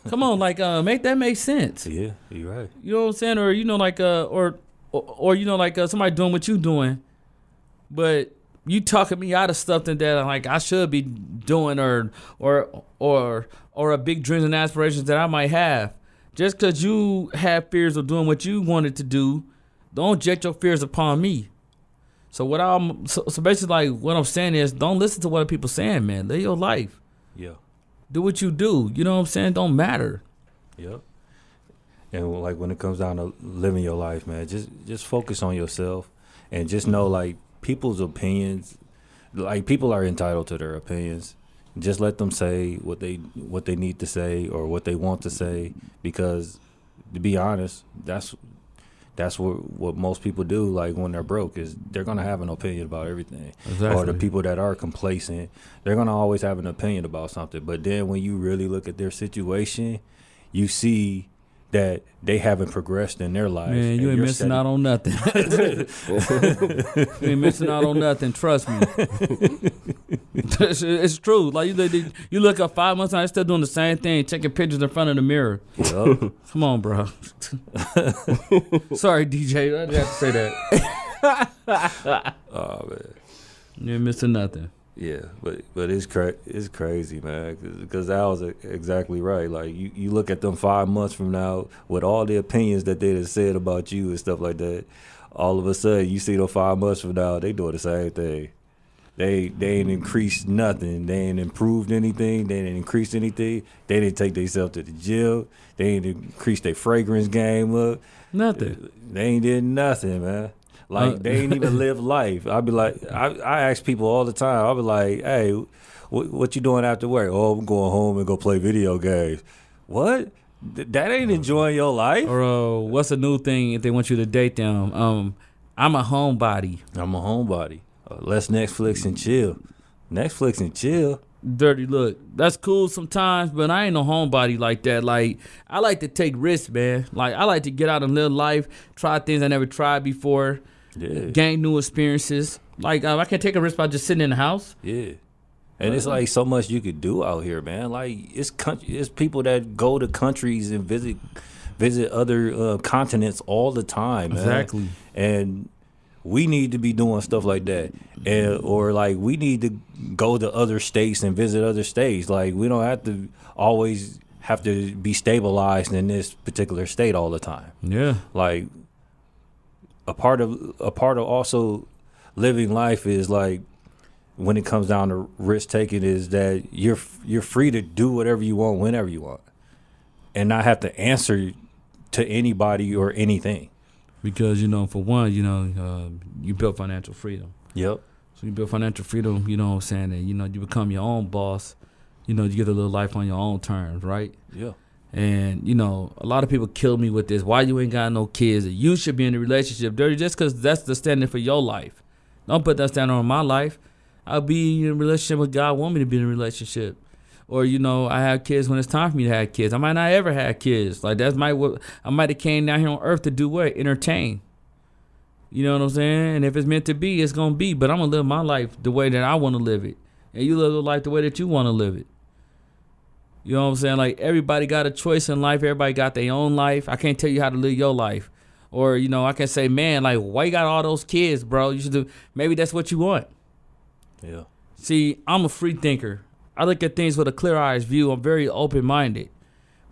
Come on, like, make that make sense. Yeah, you're right. You know what I'm saying? Or, you know, like, or you know, like, somebody doing what you doing, but you talking me out of something that, like, I should be doing, or a big dreams and aspirations that I might have. Just because you have fears of doing what you wanted to do, don't jet your fears upon me. So so basically, like, what I'm saying is, don't listen to what people saying, man. Live your life. Yeah. Do what you do. You know what I'm saying? Don't matter. Yep. And like when it comes down to living your life, man, just focus on yourself, and just know, like, people's opinions, like, people are entitled to their opinions. Just let them say what they need to say or what they want to say, because to be honest, that's what most people do. Like, when they're broke, is they're gonna have an opinion about everything. Exactly. Or the people that are complacent, they're gonna always have an opinion about something. But then when you really look at their situation, you see that they haven't progressed in their lives. Man, you ain't missing out on nothing. You ain't missing out on nothing. Trust me. It's true. Like, you look up 5 months, I'm still doing the same thing, taking pictures in front of the mirror. Yep. Come on, bro. Sorry, DJ. I just have to say that. Oh man. You ain't missing nothing. Yeah, but it's crazy, man, because that was exactly right. Like you look at them 5 months from now with all the opinions that they have said about you and stuff like that. All of a sudden, you see them 5 months from now, they doing the same thing. They ain't increased nothing. They ain't improved anything. They didn't increase anything. They didn't take themselves to the gym. They ain't increased their fragrance game up. Nothing. They ain't did nothing, man. Like, they ain't even live life. I be like, I ask people all the time. I be like, hey, what you doing after work? Oh, I'm going home and go play video games. What? That ain't enjoying your life? Or what's a new thing if they want you to date them? I'm a homebody. I'm a homebody. Let's Netflix and chill. Netflix and chill. Dirty look. That's cool sometimes, but I ain't no homebody like that. Like, I like to take risks, man. Like, I like to get out and live life, try things I never tried before. Yeah. Gain new experiences. Like, I can't take a risk by just sitting in the house. Yeah. And it's like so much you could do out here, man. Like, it's people that go to countries and visit other continents all the time, man. Exactly. And we need to be doing stuff like that. Or like, we need to go to other states and visit other states. Like, we don't have to always have to be stabilized in this particular state all the time. Yeah. Like, a part of also living life is like, when it comes down to risk taking, is that you're free to do whatever you want whenever you want, and not have to answer to anybody or anything. Because, for one, you built financial freedom. Yep. So you build financial freedom, you know what I'm saying, and you become your own boss. You get a little life on your own terms, right? Yeah. And, a lot of people kill me with this. Why you ain't got no kids? You should be in a relationship. Dirty, just because that's the standard for your life. Don't put that standard on my life. I'll be in a relationship with God want me to be in a relationship. Or, I have kids when it's time for me to have kids. I might not ever have kids. Like, I might have came down here on earth to do what? Entertain. You know what I'm saying? And if it's meant to be, it's going to be. But I'm going to live my life the way that I want to live it. And you live the life the way that you want to live it. You know what I'm saying? Like, everybody got a choice in life. Everybody got their own life. I can't tell you how to live your life. Or, I can say, man, like, why you got all those kids, bro? You should do. Maybe that's what you want. Yeah. See, I'm a free thinker. I look at things with a clear-eyed view. I'm very open-minded.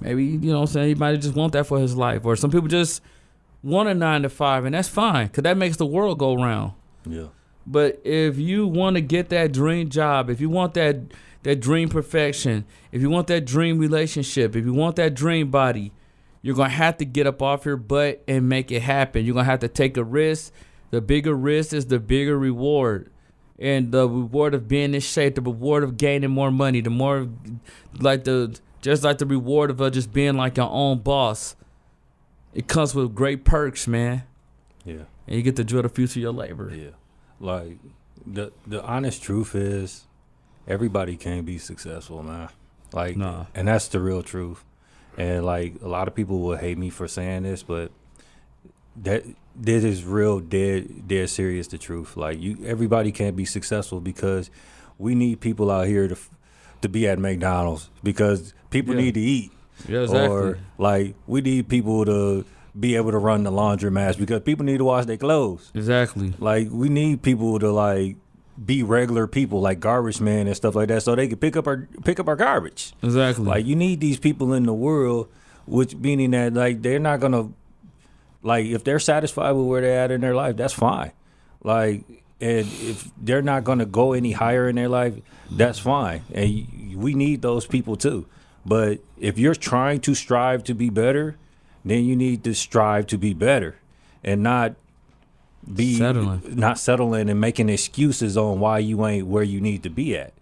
Maybe, he might just want that for his life. Or some people just want a 9 to 5, and that's fine, because that makes the world go round. Yeah. But if you want to get that dream job, if you want that dream perfection, if you want that dream relationship, if you want that dream body, you're going to have to get up off your butt and make it happen. You're going to have to take a risk. The bigger risk is the bigger reward. And the reward of being in shape, the reward of gaining more money, the more just like the reward of just being like your own boss. It comes with great perks, man. Yeah. And you get to enjoy the fruits of your labor. Yeah. Like, the honest truth is, everybody can't be successful, man. Like, nah. And that's the real truth. And like, a lot of people will hate me for saying this, but this is real, dead serious, the truth. Like, everybody can't be successful, because we need people out here to be at McDonald's, because people need to eat. Yeah, exactly. Or like, we need people to be able to run the laundromat, because people need to wash their clothes. Exactly. Like, we need people to like be regular people, like garbage man and stuff like that, so they can pick up our garbage. Exactly. Like, you need these people in the world, which meaning that like, they're not gonna, like, if they're satisfied with where they're at in their life, that's fine. Like, and if they're not going to go any higher in their life, that's fine. And we need those people too. But if you're trying to strive to be better, then you need to strive to be better, and not settling and making excuses on why you ain't where you need to be at.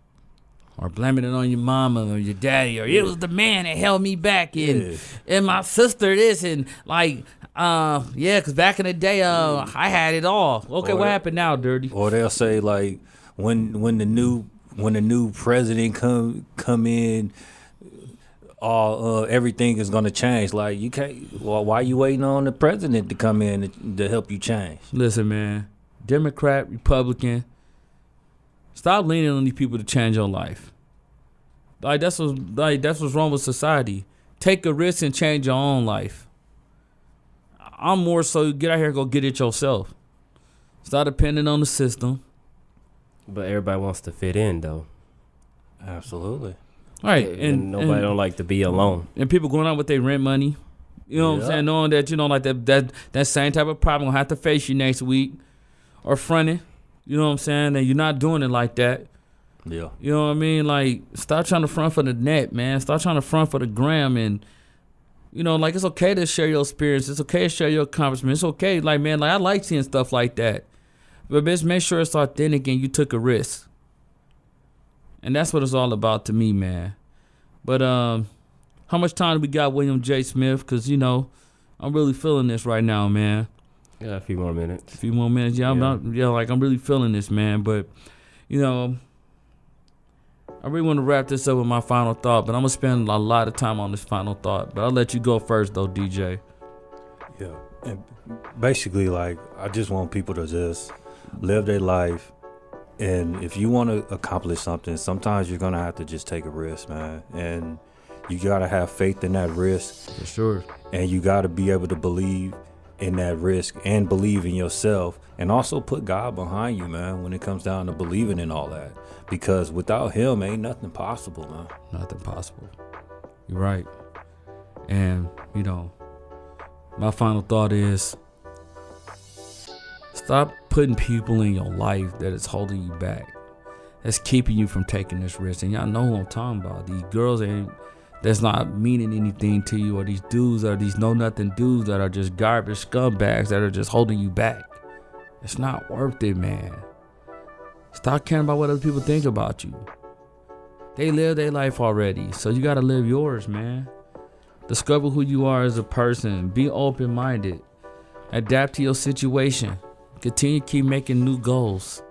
Or blaming it on your mama or your daddy, or it was the man that held me back, and my sister this, and like, because back in the day, I had it all. Okay, what happened now, Dirty? Or they'll say like, when the new president come in, everything is gonna change. Like, you can't. Well, why you waiting on the president to come in to help you change? Listen, man, Democrat, Republican. Stop leaning on these people to change your life. Like, that's what's wrong with society. Take a risk and change your own life. I'm more so get out here and go get it yourself. Stop depending on the system. But everybody wants to fit in, though. Absolutely. Right. And nobody don't like to be alone. And people going out with their rent money. You know what I'm saying? Knowing that, like that same type of problem gonna have to face you next week or fronting. You know what I'm saying? And you're not doing it like that. Yeah. You know what I mean? Like, stop trying to front for the net, man. Stop trying to front for the gram. And, like, it's okay to share your experience. It's okay to share your accomplishments. It's okay. Like, man, like, I like seeing stuff like that. But just make sure it's authentic and you took a risk. And that's what it's all about to me, man. But how much time do we got, William J. Smith? Because, I'm really feeling this right now, man. Yeah, a few more minutes. A few more minutes. Yeah, I'm really feeling this, man. But, I really want to wrap this up with my final thought, but I'm going to spend a lot of time on this final thought. But I'll let you go first, though, DJ. Yeah. And basically, like, I just want people to just live their life. And if you want to accomplish something, sometimes you're going to have to just take a risk, man. And you got to have faith in that risk. For sure. And you got to be able to believe in that risk and believe in yourself. And also put God behind you, man, when it comes down to believing in all that. Because without him, ain't nothing possible, man. Nothing possible. You're right. And, my final thought is stop putting people in your life that is holding you back. That's keeping you from taking this risk. And y'all know who I'm talking about. These girls that's not meaning anything to you, or these dudes or these know-nothing dudes that are just garbage scumbags that are just holding you back. It's not worth it, man. Stop caring about what other people think about you. They live their life already, so you gotta live yours, man. Discover who you are as a person. Be open-minded. Adapt to your situation. Continue to keep making new goals.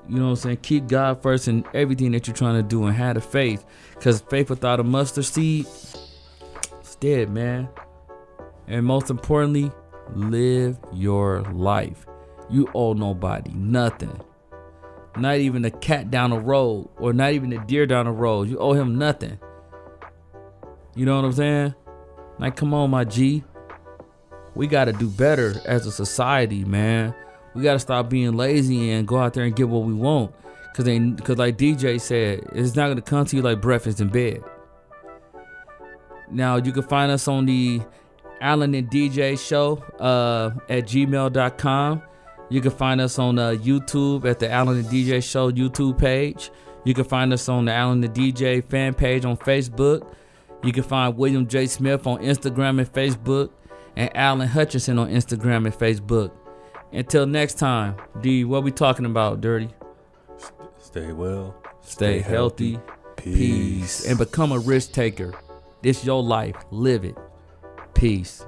You know what I'm saying? Keep God first in everything that you're trying to do and have the faith. Because faith without a mustard seed, it's dead, man. And most importantly, live your life. You owe nobody nothing. Not even a cat down the road, or not even a deer down the road. You owe him nothing. You know what I'm saying? Like, come on, my G. We got to do better as a society, man. We got to stop being lazy and go out there and get what we want. Because like DJ said, it's not going to come to you like breakfast in bed. Now, you can find us on the Allen and DJ show at gmail.com. You can find us on YouTube at the Allen and DJ Show YouTube page. You can find us on the Allen and DJ fan page on Facebook. You can find William J. Smith on Instagram and Facebook, and Allen Hutchinson on Instagram and Facebook. Until next time, D, what we talking about, Dirty? Stay well. Stay healthy. Peace. And become a risk taker. This your life. Live it. Peace.